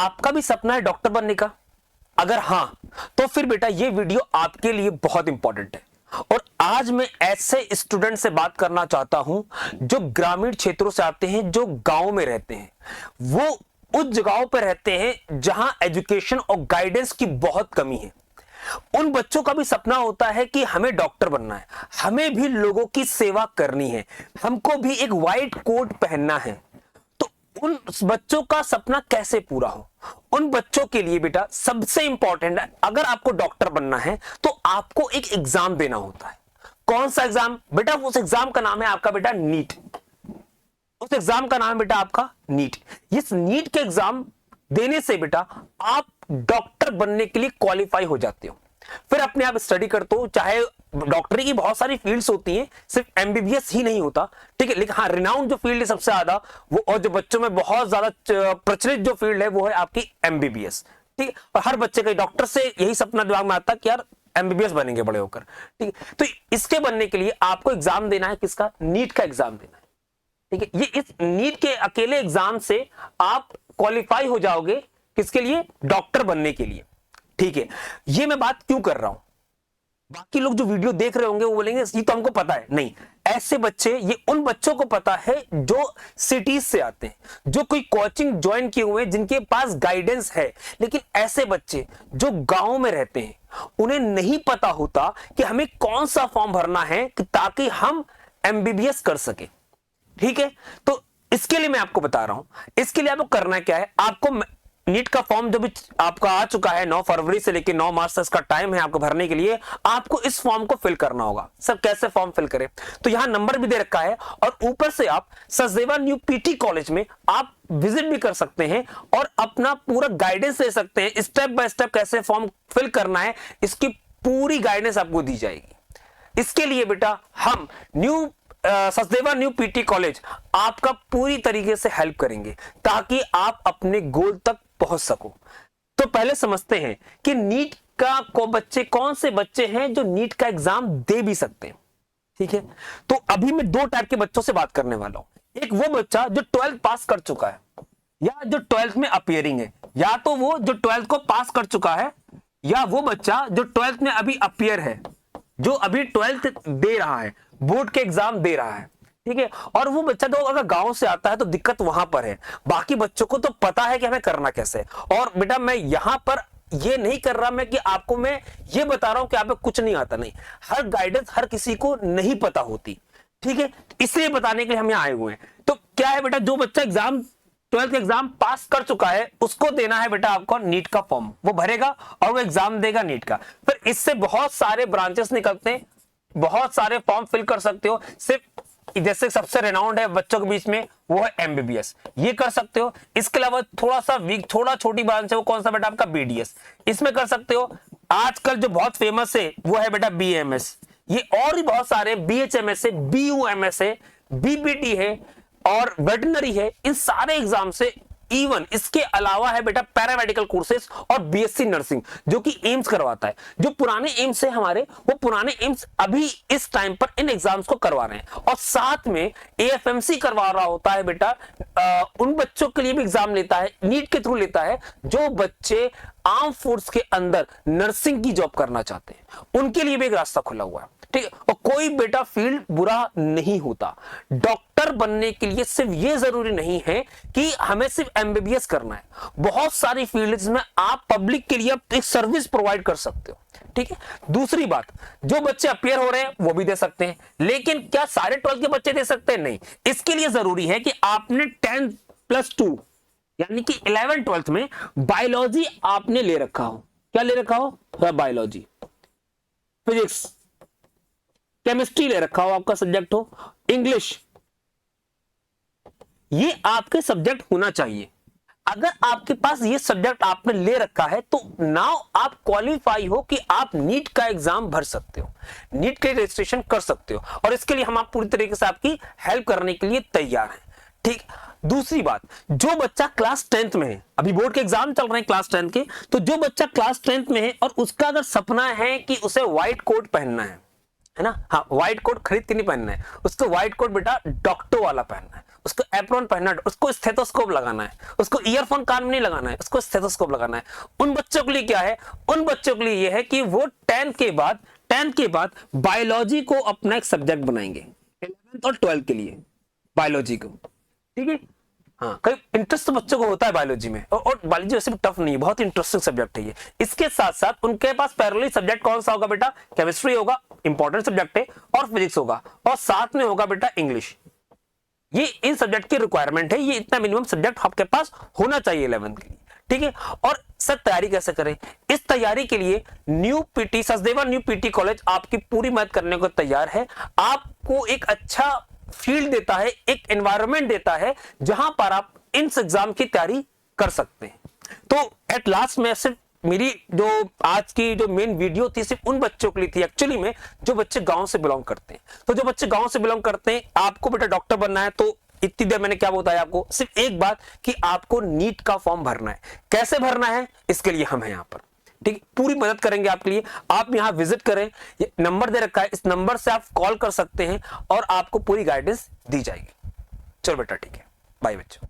आपका भी सपना है डॉक्टर बनने का? अगर हां, तो फिर बेटा ये वीडियो आपके लिए बहुत इंपॉर्टेंट है। और आज मैं ऐसे स्टूडेंट से बात करना चाहता हूं जो ग्रामीण क्षेत्रों से आते हैं, जो गांव में रहते हैं, वो उस जगहों पर रहते हैं जहां एजुकेशन और गाइडेंस की बहुत कमी है। उन बच्चों का भी सपना होता है कि हमें डॉक्टर बनना है, हमें भी लोगों की सेवा करनी है, हमको भी एक व्हाइट कोट पहनना है। तो उन बच्चों का सपना कैसे पूरा हो? उन बच्चों के लिए बेटा सबसे इंपॉर्टेंट है, अगर आपको डॉक्टर बनना है तो आपको एक एग्जाम देना होता है। कौन सा एग्जाम बेटा? उस एग्जाम का नाम है आपका बेटा नीट। उस एग्जाम का नाम है बेटा आपका नीट। इस नीट के एग्जाम देने से बेटा आप डॉक्टर बनने के लिए क्वालिफाई हो जाते हो। फिर अपने आप स्टडी करते हो, चाहे डॉक्टरी की बहुत सारी फील्ड्स होती हैं, सिर्फ एमबीबीएस ही नहीं होता, ठीक है। लेकिन हाँ, रिनाउंड जो फील्ड है सबसे ज्यादा वो, और जो बच्चों में बहुत ज्यादा प्रचलित जो फील्ड है वो है आपकी एमबीबीएस, ठीक है। और हर बच्चे का डॉक्टर से यही सपना दिमाग में आता है कि यार एमबीबीएस बनेंगे बड़े होकर, ठीक है। तो इसके बनने के लिए आपको एग्जाम देना है, किसका? नीट का एग्जाम देना है, ठीक है। ये इस नीट के अकेले एग्जाम से आप क्वालिफाई हो जाओगे, किसके लिए? डॉक्टर बनने के लिए, ठीक है। ये मैं बात क्यों कर रहा हूं? बाकी लोग जो वीडियो देख रहे होंगे वो बोलेंगे ये तो हमको पता है। नहीं, ऐसे बच्चे, ये उन बच्चों को पता है जो सिटीज से आते हैं, जो कोई कोचिंग ज्वाइन किए हुए हैं, जिनके पास गाइडेंस है। लेकिन ऐसे बच्चे जो गांव में रहते हैं, उन्हें नहीं पता होता कि हमें कौन सा फॉर्म भरना है ताकि हम एमबीबीएस कर सके, ठीक है। तो इसके लिए मैं आपको बता रहा हूं। इसके लिए आपको करना क्या है, आपको नीट का फॉर्म जो भी आपका आ चुका है 9 फरवरी से लेकर 9 मार्च तक इसका टाइम है आपको भरने के लिए। आपको इस फॉर्म को फिल करना होगा। सर कैसे फॉर्म फिल करें? तो यहां नंबर भी दे रखा है और ऊपर से आप सचदेवा न्यू पीटी कॉलेज में आप विजिट भी कर सकते हैं और अपना पूरा गाइडेंस ले सकते हैं। स्टेप बाय स्टेप कैसे फॉर्म फिल करना है इसकी पूरी गाइडेंस आपको दी जाएगी। इसके लिए बेटा हम सचदेवा न्यू पीटी कॉलेज आपका पूरी तरीके से हेल्प करेंगे ताकि आप अपने गोल तक पहुंच सको। तो पहले समझते हैं कि नीट का बच्चे कौन से बच्चे हैं जो नीट का एग्जाम दे भी सकते हैं, ठीक है। तो अभी मैं 2 टाइप के बच्चों से बात करने वाला हूं। एक वो बच्चा जो 12th पास कर चुका है या जो 12th में अपियरिंग है, या तो वो जो 12th को पास कर चुका है, या वो बच्चा जो 12th में अभी अपियर है, जो अभी 12th दे रहा है, बोर्ड के एग्जाम दे रहा है, ठीक है। और वो बच्चा तो अगर गांव से आता है तो दिक्कत वहां पर है, बाकी बच्चों को तो पता है कि हमें करना कैसे। और बेटा मैं यहां पर ये नहीं कर रहा मैं कि आपको मैं ये बता रहा हूं कि आप कुछ नहीं आता, नहीं। हर गाइडेंस हर किसी को नहीं पता होती, ठीक है। इसलिए बताने के लिए हम यहां आए हुए हैं। तो क्या है बेटा, जो बच्चा एग्जाम 12th एग्जाम पास कर चुका है उसको देना है बेटा आपको नीट का फॉर्म, वो भरेगा और वो एग्जाम देगा नीट का। फिर इससे बहुत सारे ब्रांचेस निकलते हैं, बहुत सारे फॉर्म फिल कर सकते हो। सिर्फ जैसे सबसे रेनाउंड है बच्चों के बीच में वो है एमबीबीएस, ये कर सकते हो। इसके अलावा थोड़ा सा वीक, थोड़ा छोटी ब्रांच है वो कौन सा बेटा आपका? बीडीएस, इसमें कर सकते हो। आजकल जो बहुत फेमस है वो है बेटा बीएमएस, ये और भी बहुत सारे, बीएचएमएस है, बीयूएमएस है, बीपीटी है और वेटनरी है। इन सारे एग्जाम से इवन इसके अलावा है बेटा पैरामेडिकल कोर्सेज और बीएससी नर्सिंग जो कि एम्स करवाता है। जो पुराने एम्स है हमारे, वो पुराने एम्स अभी इस टाइम पर इन एग्जाम्स को करवा रहे हैं। और साथ में एएफएमसी करवा रहा होता है बेटा, उन बच्चों के लिए भी एग्जाम लेता है, नीट के थ्रू लेता है, जो बच्चे आर्म फोर्स के अंदर नर्सिंग की जॉब करना चाहते हैं, उनके लिए भी एक रास्ता खुला हुआ है, ठीक है। और कोई बेटा फील्ड बुरा नहीं होता। डॉक्टर बनने के लिए सिर्फ ये जरूरी नहीं है कि हमें सिर्फ एमबीबीएस करना है, बहुत सारी फील्ड्स में आप पब्लिक के लिए एक सर्विस प्रोवाइड कर सकते हो, ठीक है। दूसरी बात, जो बच्चे अपियर हो रहे हैं वो भी दे सकते हैं, लेकिन क्या सारे 12th के बच्चे दे सकते हैं? नहीं। इसके लिए जरूरी है कि आपने 10+2 यानी कि 11th-12th में बायोलॉजी आपने ले रखा हो। क्या ले रखा हो? बायोलॉजी, फिजिक्स, केमिस्ट्री ले रखा हो, आपका सब्जेक्ट हो, इंग्लिश, ये आपके सब्जेक्ट होना चाहिए। अगर आपके पास ये सब्जेक्ट आपने ले रखा है तो नाउ आप क्वालिफाई हो कि आप नीट का एग्जाम भर सकते हो, नीट के रजिस्ट्रेशन कर सकते हो। और इसके लिए हम आप पूरी तरीके से आपकी हेल्प करने के लिए तैयार हैं, ठीक। दूसरी बात, जो बच्चा क्लास 10th में है, अभी बोर्ड के एग्जाम चल रहे हैं क्लास 10th के, तो जो बच्चा क्लास 10th में है और उसका अगर सपना है कि उसे व्हाइट कोट पहनना है, है ना। हाँ, व्हाइट कोट खरीद के नहीं पहनना है उसको, व्हाइट कोट बेटा डॉक्टर वाला पहनना है, उसको एप्रॉन पहनना है, उसको स्टेथोस्कोप लगाना है, उसको ईयरफोन कान में नहीं लगाना है, उसको स्टेथोस्कोप लगाना है। उन बच्चों के लिए क्या है, उन बच्चों के लिए ये है कि वो 10th के बाद बायोलॉजी को अपना एक सब्जेक्ट बनाएंगे, 11th और 12th के लिए बायोलॉजी को, ठीक है। हाँ, कई इंटरेस्ट तो बच्चों को होता है बायोलॉजी में, और बायोलॉजी वैसे भी टफ नहीं है, बहुत इंटरेस्टिंग सब्जेक्ट है ये। इसके साथ साथ उनके पास पैरेलल सब्जेक्ट कौन सा होगा बेटा, केमिस्ट्री होगा, इंपॉर्टेंट सब्जेक्ट है, और फिजिक्स होगा, और साथ में होगा बेटा इंग्लिश। ये इन सब्जेक्ट की रिक्वायरमेंट है, ये इतना मिनिमम सब्जेक्ट आपके पास होना चाहिए 11th के लिए, ठीक है। और सर तैयारी कैसे करें, इस तैयारी के लिए new PT, Sachdeva new PT college आपकी पूरी मदद करने को तैयार है। आपको एक अच्छा फील्ड देता है, एक एनवायरनमेंट देता है जहां पर आप इन एग्जाम की तैयारी कर सकते हैं। तो एट लास्ट में सिर्फ मेरी जो आज की जो मेन वीडियो थी सिर्फ उन बच्चों के लिए थी एक्चुअली में जो बच्चे गांव से बिलोंग करते हैं। तो जो बच्चे गांव से बिलोंग करते हैं, आपको बेटा डॉक्टर बनना है, तो इतनी देर मैंने क्या बताया आपको, सिर्फ एक बात कि आपको नीट का फॉर्म भरना है। कैसे भरना है, इसके लिए हम हैं यहाँ पर, ठीक, पूरी मदद करेंगे आपके लिए। आप यहाँ विजिट करें, ये नंबर दे रखा है, इस नंबर से आप कॉल कर सकते हैं और आपको पूरी गाइडेंस दी जाएगी। चलो बेटा ठीक है, बाय बच्चों।